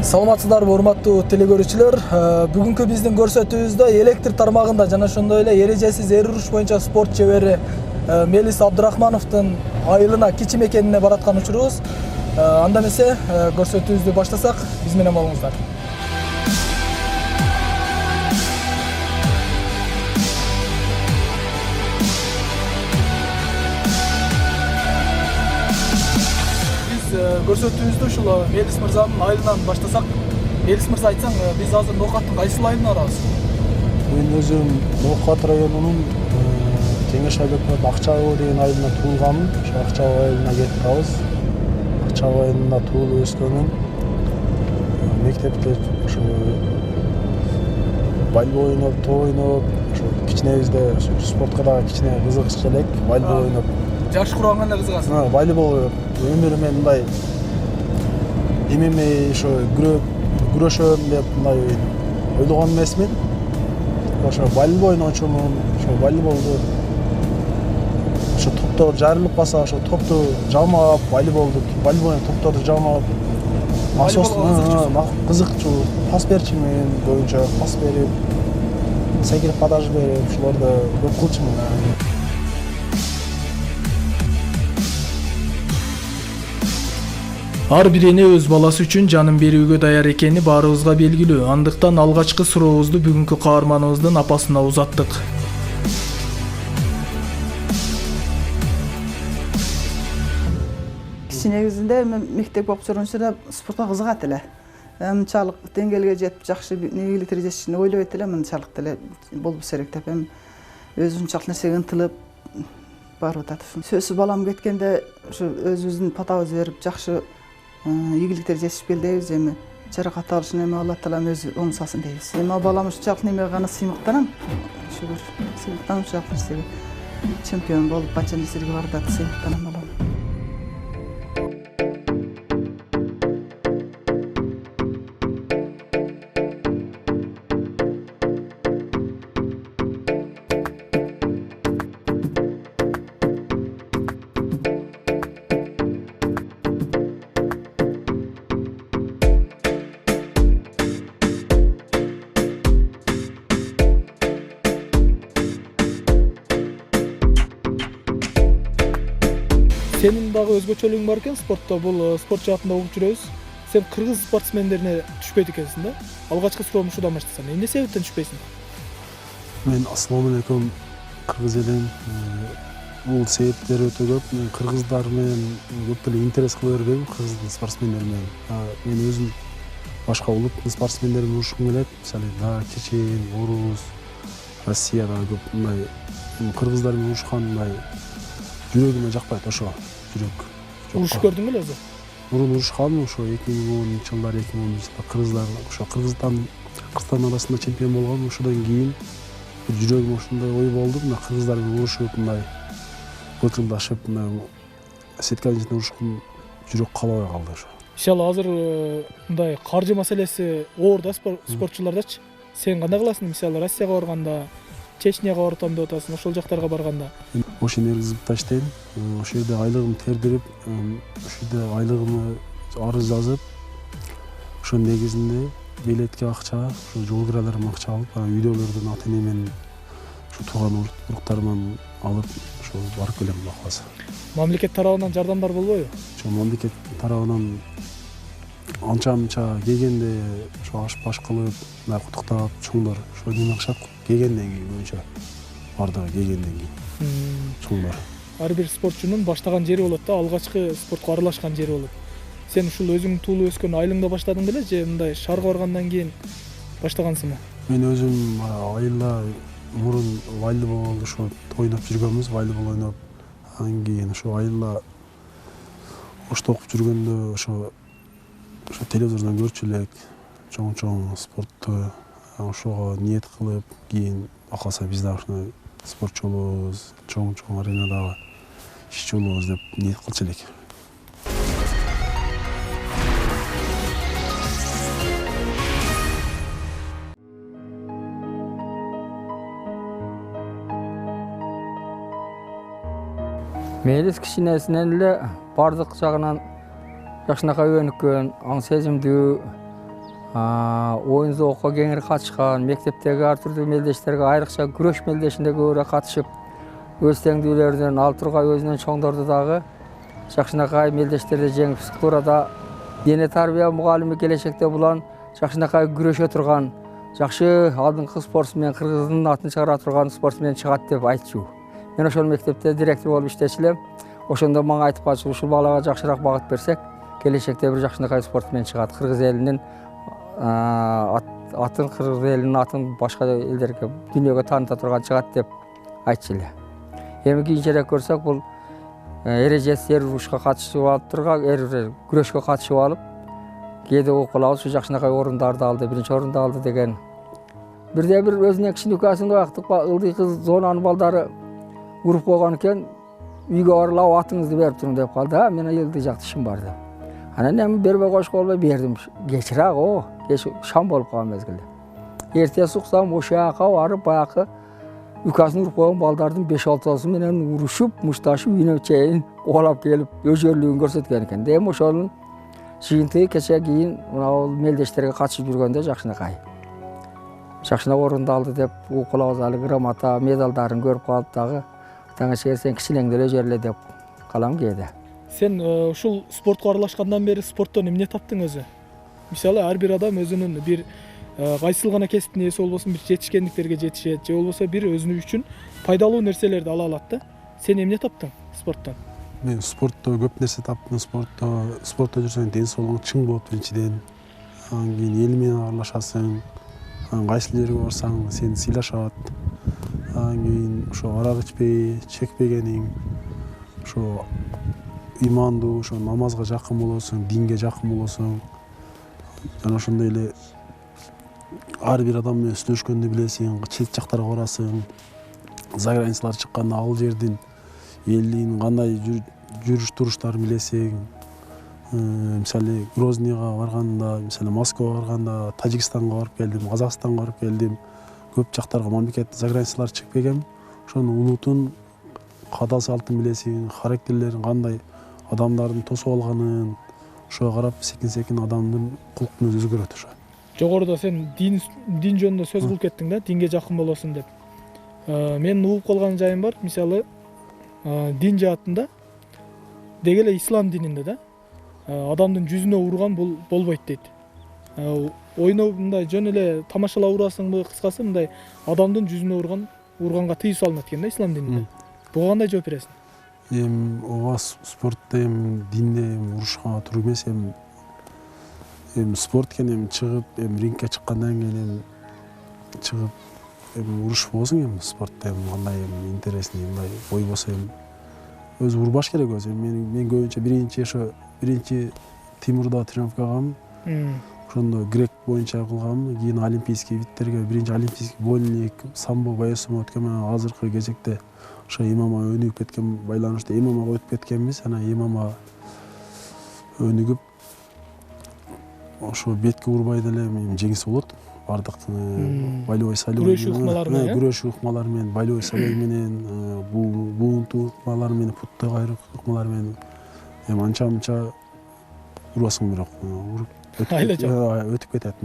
Саламатсыздарбы урматтуу телекөрүүчүлөр. Бүгүнкү биздин көрсөтүүбүздө электр тармагында жана ошондой эле эрежесиз эр уруш боюнча спорт чебери Мелис Абдурахмановдун айылына кичи мекенине бараткан учурубуз. Анда эмесе көрсөтүүбүздү баштасак, биз менен болуңуздар. Көрсөтүүбүздү ушул Мелис мырзанын айылынан баштасак. Мелис мырза, айтсаң, биз азыр Ноокаттын кайсыл айылына барабыз? Мен өзүм Ноокат районунун Кеңеш Айбеков Акчабай деген айылына туулганмын. Ошо Акчабай айылына кетип барабыз. Акчабай айылында туулуп өскөнмүн. Мектепте ошо волейбол ойноп, топ ойноп, ошо кичинебизде спортко дагы кичине кызыгыш элек, волейбол ойноп. Жаш курганга эле кызыгасың? Волейбол өмүрүмө мындай эмеме ошо күрөшөм деп мындай ойлогон эмесмин. Ошо волейбол ойночумун, ошо волейболду ошо топтор жарылып калса, ошо топту жамап, волейболду топторду жамап, кызыкчу пас берчимин, көбүнчө пас берип, секирип подаж берип, ушуларды көп кылчумун. Ар бир эне өз баласы үчүн жанын берүүгө даяр экени баарыбызга белгилүү. Андыктан алгачкы сурообузду бүгүнкү каарманыбыздын апасына узаттык. Кичинегизинде мен мектеп окуп жүргөнчө спортко кызыгат эле. Мынчалык деңгээлге жетип, жакшы ийгилик тережесин ойлобойт эле, мынчалык деле болбосо керек деп өзү ушунчалык нерсеге ынтылып барып атат. Сөзсүз балам кеткенде ушу өзүбүздүн патабызды берип, жакшы ийгиликтер жетишип келдейбиз. Эми жаракат алышын эми Алла таалам өзү оңсасын дейбиз. Эми балам ушунчалык немеге гана сыймыктанам. Шүгүр, сыймыктанам ушунчалык нерсеге. Чемпион болуп, канча нерселерге бардат, сыймыктанам балам. Senin dagы өзгөчөлүгүң бар экен спортто. Бул спорт жаатында окуп жүрөбүз. Сен кыргыз спортсмендерине түшпөйт экенсиң да? Алгачкы суроом ушудан баштасам. Эмне себептен түшпөйсүң? Мен ассалому алейкум, кыргыз элем. Бул себептер өтө көп. Мен кыргыздар менен көп эле интерес кыла бербейм, кыргыз спортсмендер менен. Мен өзүм башка улуттун спортсмендери менен урушкум келет. Мисалы, Чечен, Орус, Россияда көп мындай кыргыздар менен урушкан мындай жүрөгүмө жакпайт ошо. Жүрөк. Уруш көрдүң беле өзү? Мурун урушканмын ошо 2010-жылдар, 2011-жылдар кыргыздар, ошо Кыргызстан арасында чемпион болгом. Ошодон кийин жүрөгүм ошондой ой болду, мына кыргыздар менен урушуп, мындай кылчылдашып, мына сетканын ичинде урушкум жүрөк каалабай калды ошо. Мисалы, азыр мындай каржы маселеси оор да спортчулардачы. Сен кандай кыласың? Мисалы, Россияга барганда, Чечняга баратам деп атасың, ошол жактарга барганда. Ошо энергизип таштайм. Ошол жерде айлыгымды тердирип, ошол жерде айлыгымды арыз жазып, ошонун негизинде билетке акча, ошо жол кираларыма акча алып, үйдөлөрдөн ата-энемен, ошо тууган уруктарыман алып, ошо барып келем Алла кааласа. Мамлекет тарабынан жардамдар болбойбу? Ошо мамлекет тарабынан анча-мынча келгенде ошо аш-баш кылып, мына куттуктап, чоңдор ошо неме акчат келгенден кийин боюнча бардыгы келгенден кийин чоңдор. Ар бир спортчунун баштаган жери болот да, алгачкы спортко аралашкан жери болот. Сен ушул өзүң туулуп өскөн айылыңда баштадың беле же мындай шаарга баргандан кийин баштагансыңбы? Мен өзүм айылда мурун волейбол ошо ойноп жүргөнбүз, волейбол ойноп, андан кийин ошо айылда ошто окуп жүргөндө ошо телевизордон көрчү элек чоң спортту, ошого ниет кылып, кийин акалса биз дагы ушундай спортчу болобуз, чоң аренадагы ишчи болобуз деп ниет кылчу элек. Мелис кичинесинен эле бардык жагынан жакшынакай өнүккөн, аң сезимдүү, ойын окуга кеңири катышкан, мектептеги ар түрдүү мелдештерге, айрыкча күрөш мелдешине көбүрөөк катышып, өз теңдүүлөрүнөн ал тургай өзүнөн чоңдорду дагы жакшынакай мелдештерди жеңип, физкультурада дене тарбия мугалими келечекте булан жакшынакай күрөшө турган, жакшы алдыңкы спортсмен, кыргыздын атын чыгара турган спортсмен чыгат деп айтчу. Мен ошол мектепте директор болуп иштечү элем. Ошондо мага айтып калчу, ушул балага жакшыраак багыт берсек, келечекте бир жакшынакай спортсмен чыгат. Кыргыз элинин атын, кыргыз элинин атын башка элдерге, дүйнөгө тааныта турган чыгат деп айтчу эле. Эми кийинчерээк көрсөк, бул эрежесиз эр урушка катышып алып турган, күрөшкө катышып алып, кээде окуп калабыз, ушу жакшынакай орундарды алды, биринчи орунду алды деген. Бирде бир өзүнүн кичинекасын убактык ылдый кыз зонанын балдары уруп койгон экен, үйгө барып атыңызды берип туруң деп калды. Мен ылдый жакта ишим бар деп. Анан эми бербей коюшка болбой бердим. Кечирак кеч шам болуп калган мезгилде. Эртеси уксам ошол жака барып баягы үкасын уруп койгон балдардын 5-6 менен урушуп, мушташып, үйүнө чейин кубалап келип, өжөрлүгүн көрсөткөн экен. Эми ошонун жыйынтыгы кече кийин мына мелдештерге катышып жүргөндө жакшынакай. Жакшынакай орунду алды деп угуп калабыз, али грамота, медалдарын көрүп калып дагы таңачыгер сен кичинеңди эле өжөрлө деп калам кээде. Сен ушул спортко аралашкандан бери спорттон эмне таптың өзү? Мисалы ар бир адам өзүнүн бир кайсыл гана кесиптин ээси болбосун, бир жетишкендиктерге жетишет, же болбосо бир өзүнүн үчүн пайдалуу нерселерди ала алат да. Сен эмне таптың спорттон? Мен спортто көп нерсе таптым. Спортто жүрсөң ден соолугуң чың болот биринчиден. Анан кийин эл менен аралашасың. Кайсы жерге барсаң сени сыйлашат. Анан кийин ошо арак ичпей, чекпегениң, ошо имандуу, ошо намазга жакын болосуң, динге жакын болосуң. Жана ошондой эле ар бир адам менен сүйлөшкөндү билесиң, чет жактарга барасың. За границалар чыкканда ал жердин элдин кандай жүрүш туруштарын билесиң. Мисалы Грознийга барганда, мисалы Москвага барганда, Тажикстанга барып келдим, Казакстанга барып келдим. Көп жактарга мамлекет за границалар чыкпегем. Ошонун улутун, када салтын билесиң, характерлерин кандай, адамдардын тосуп алганын, ошого карап секин адамдын кулк мүнөзү өзгөрөт ошо. Жогоруда сен дин жөнүндө сөз кылып кеттиң да, динге жакын болосуң деп. Мен угуп калган жайым бар, мисалы дин жаатында деги эле ислам дининде да адамдын жүзүнө урган бул болбойт дейт. Ойноо мындай жөн эле тамашалап урасыңбы, кыскасы мындай адамдын жүзүнө урганга тыюу салынат экен да ислам дининде. Буга кандай жооп бересиң? Ооба спортто динде урушка туура эмес. Спорт экен чыгып, рингке чыккандан кийин чыгып урушуп болсуң спортто кандай интересный мындай бой болсо өзү урбаш керек өзү. Мен көбүнчө биринчи Тимурда тренировкагам. Ошондо грек боюнча кылгам, кийин олимпийский видтерге, биринчи олимпийский вольник, самбо байосума өткөн. Азыркы кезекте ошо ММА өнүгүп кеткен байланыштуу ММАга өтүп кеткенбиз. Анан ММА өнүгүп ошо бетке урбай деле жеңиси болот. Бардык болевой салой менен, күрөш ыкмалары менен, болевой салой менен, буунтуу ыкмалар менен, путта кайрык ыкмалар менен анча-мынча урасың, бирок өтүп кетет.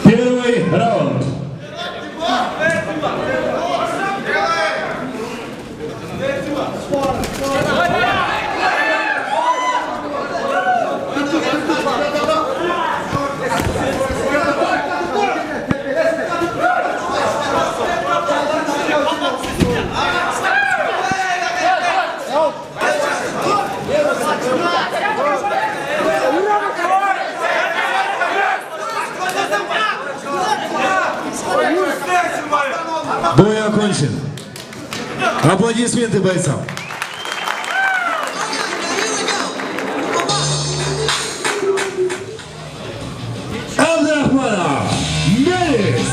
Первый раунд. Бой окончен. Аплодисменты бойцам. Абдрахманов Мелис.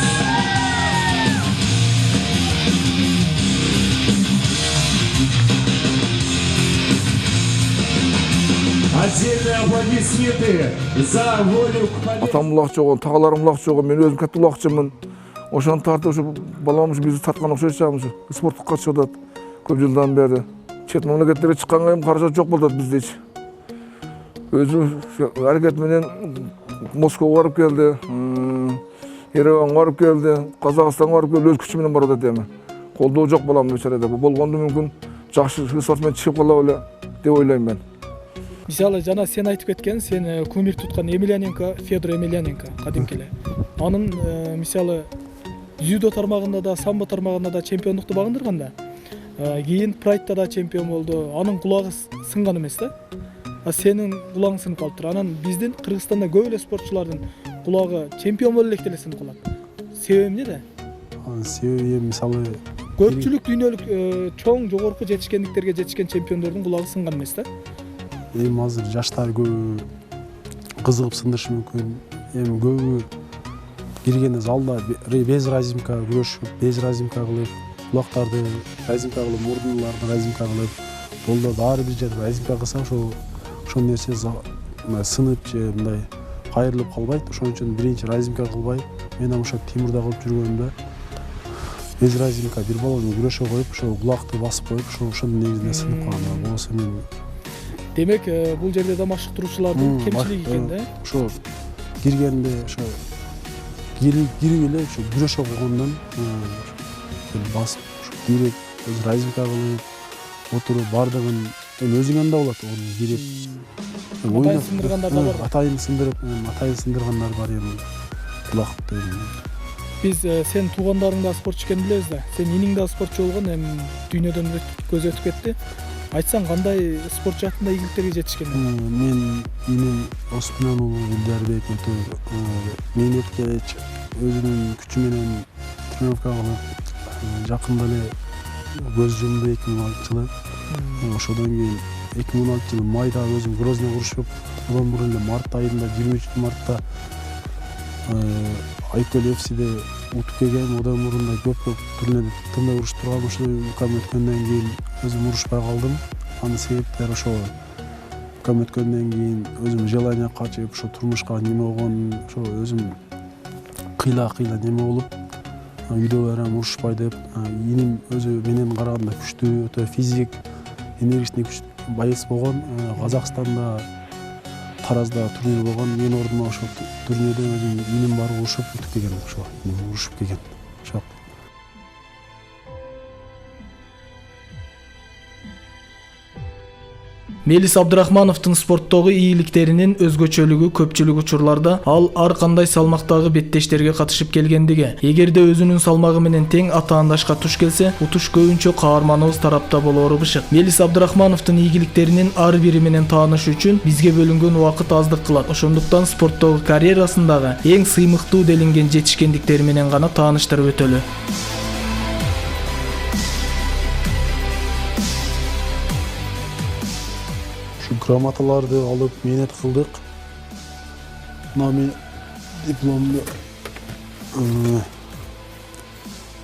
Отдельные аплодисменты. аплодисменты за волю к победе. Атам улак жогон, тағаларым улак жогон, мен өзүм катты улакчымын. Ошону тартып ушу баламыз бизди таткан окшойчамыз. Спорттук катышып атат көп жылдан бери. Чет мамлекеттерге чыкканга эми каражат жок болуп атат биздечи. Өзү аракет менен Москвага барып келди, Ереванга барып келди, Казакстанга барып келди, өз күчү менен барып атат эми. Колдоо жок балам бечара деп. Болгондо мүмкүн жакшы спортсмен чыгып кала беле деп ойлойм мен. Мисалы жана сен айтып кеткен, сен кумир туткан Емельяненко, Федор Емельяненко кадимки эле. Анын мисалы дзюдо тармагында да, самбо тармагында да чемпиондукту багындырганда, кийин прайдта да чемпион болду. Анын кулагы сынган эмес да. Сенин кулагың сынып калыптыр. Анан биздин Кыргызстанда көп эле спортчулардын кулагы чемпион боло электе эле сынып калат. Себеби эмнеде? Себеби мисалы Көпчүлүк дүйнөлүк чоң жогорку жетишкендиктерге жетишкен чемпиондордун кулагы сынган эмес да. Эми азыр жаштар көбү кызыгып сындырышы мүмкүн. Эми көбү киргенде залда без разимка күрөшүп, без разимка кылып, кулактарды разимка кылып, мурдуларды разимка кылып, болду баары бир жерде разимка кылсаң ошол нерсе сынып же мындай кайрылып калбайт. Ошон үчүн биринчи разимка кылбай, мен ошо Тимурда кылып жүргөнүмдө без разимка бир баланы күрөшө коюп, ошо кулакты басып коюп, ошонун негизинде сынып калган. Болсо мен Демек, бул жерде да машыктыруучулардын кемчилиги экен да. Ошо киргенде ошо кирип эле ошо күрөшө койгондон басып кирип разимка кылып отуруп бардыгын өзүң анда болот. Onu кирип Атайын сындыргандар да бар. Атайын сындыргандар бар эми. Кулакты. Биз сен туугандарың да спортчу экенин билебиз да. Сен иниң да спортчу болгон, эми дүйнөдөн көз өтүп кетти. Айтсаң кандай спорт жаатында ийгиликтерге жетишкен? Мен иним Осман уулу Илдарбек өтө мээнетке өзүнүн күчү менен тренировка кылып жакында эле көз жумду 2016 жылы. Ошодон кийин 2016 жылы майда өзүм Грозный урушуп, одан бурун эле март айында 23 мартта Айкөл ФСде утуп келгем. Одан мурун да көп турнирде тындай урушуп тургам. Ошо укам өткөндөн кийин өзүм урушпай калдым. Анын себептери ошо укам өткөндөн кийин өзүм желание качып, ошо турмушка неме болгон, ошо өзүм кыйла неме болуп, үйдө барам урушпай деп, иним өзү менен караганда күчтүү, өтө физик, энергичный боец болгон. Казакстанда Таразда турнир болгон. Мен ордума ошо турнирде өзүм иним барып урушуп өтүп келген. Ошо урушуп келген. Ошо. Мелис Абдрахмановдун спорттогу ийгиликтеринин өзгөчөлүгү көпчүлүк учурларда ал ар кандай салмактагы беттештерге катышып келгендиги. Эгерде өзүнүн салмагы менен тең атаандашка туш келсе, утуш көбүнчө каарманыбыз тарапта болоору бышык. Мелис Абдрахмановдун ийгиликтеринин ар бири менен тааныш үчүн бизге бөлүнгөн убакыт аздык кылат. Ошондуктан спорттогу карьерасындагы эң сыймыктуу делинген жетишкендиктери менен гана тааныштырып өтөлү. Грамоталарды алып мээнет кылдык. Мына мен дипломду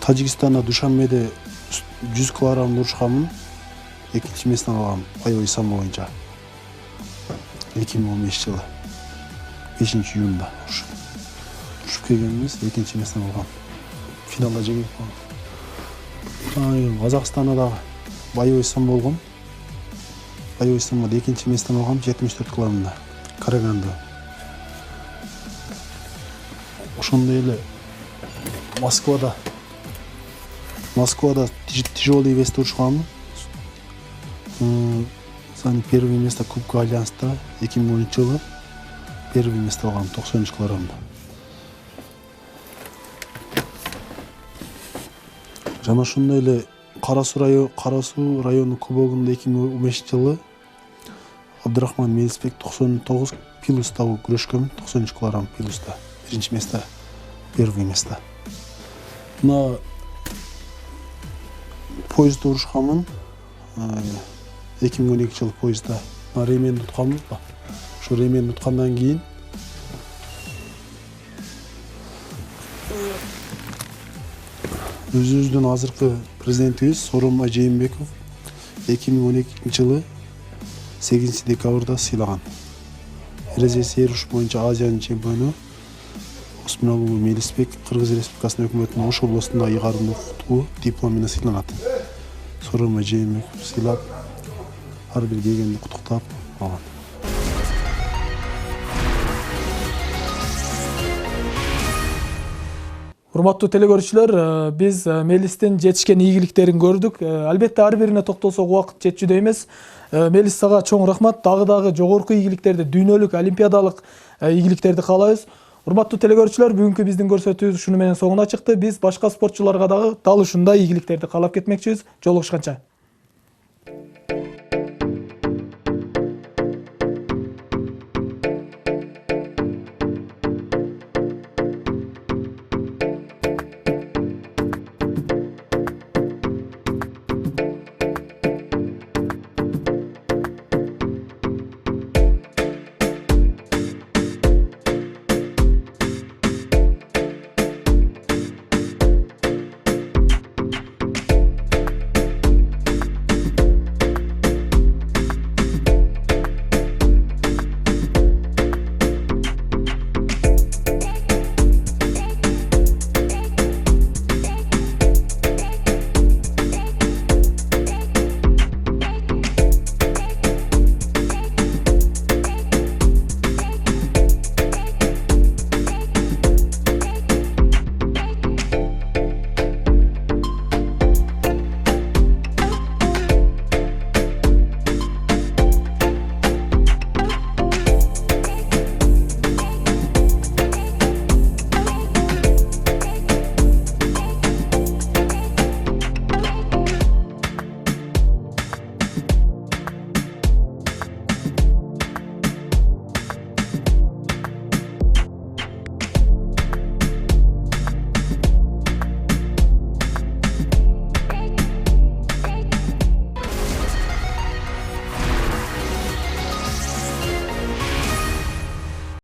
Тажикстанда Душанбеде 100 килограмм урушканмын. Экинчи месттен алгам боевой самбо боюнча. 2015 жылы 5 июнда урушуп келгенбиз. Экинчи месттен алгам. Финалда жеңип калдым. Казакстанда да боевой самбо болгом. Боевой самбода экинчи месттен алгам 74 килограммда. Караганда. Ошондой эле Москвада тяжелый весте урушканмын. Первое место Кубка Альянста 2010 жылы. Первое место алгам 90 килограммда. Жана ошондой эле Кара Суу районунун кубогунда 2015 жылы Абдрахман Мелисбек 99 пилуста күрөшкөм. 90 килограмм пилуста. Биринчи место, первое место. Мына поездда урушканмын. 2012 жылы поездда ремень тутканмын. Ошо ремень туткандан кийин өзүбүздүн азыркы президентибиз Сооронбай Жээнбеков 2012 жылы 8 декабрда сыйлаган. эрежеси эруш боюнча Азиянын чемпиону Осмоногулов Мелисбек Кыргыз Республикасынын өкмөтүнүн Ош областунда ыйгарым укуктуу диплом менен сыйланат. Соройма жемик сыйлап, ар бир келгенди куттуктап алган. Урматтуу телекөрүүчүлөр, биз Мелистин жетишкен ийгиликтерин көрдүк. Албетте ар бирине токтолсок убакыт жетчүдөй эмес. Мелис сага чоң рахмат. Дагы жогорку ийгиликтерди, дүйнөлүк, олимпиадалык ийгиликтерди каалайбыз. Урматтуу телекөрүүчүлөр, бүгүнкү биздин көрсөтүүбүз шуну менен соңуна чыкты. Биз башка спортчуларга дагы дал ушундай ийгиликтерди каалап кетмекчибиз. Жолугушканча.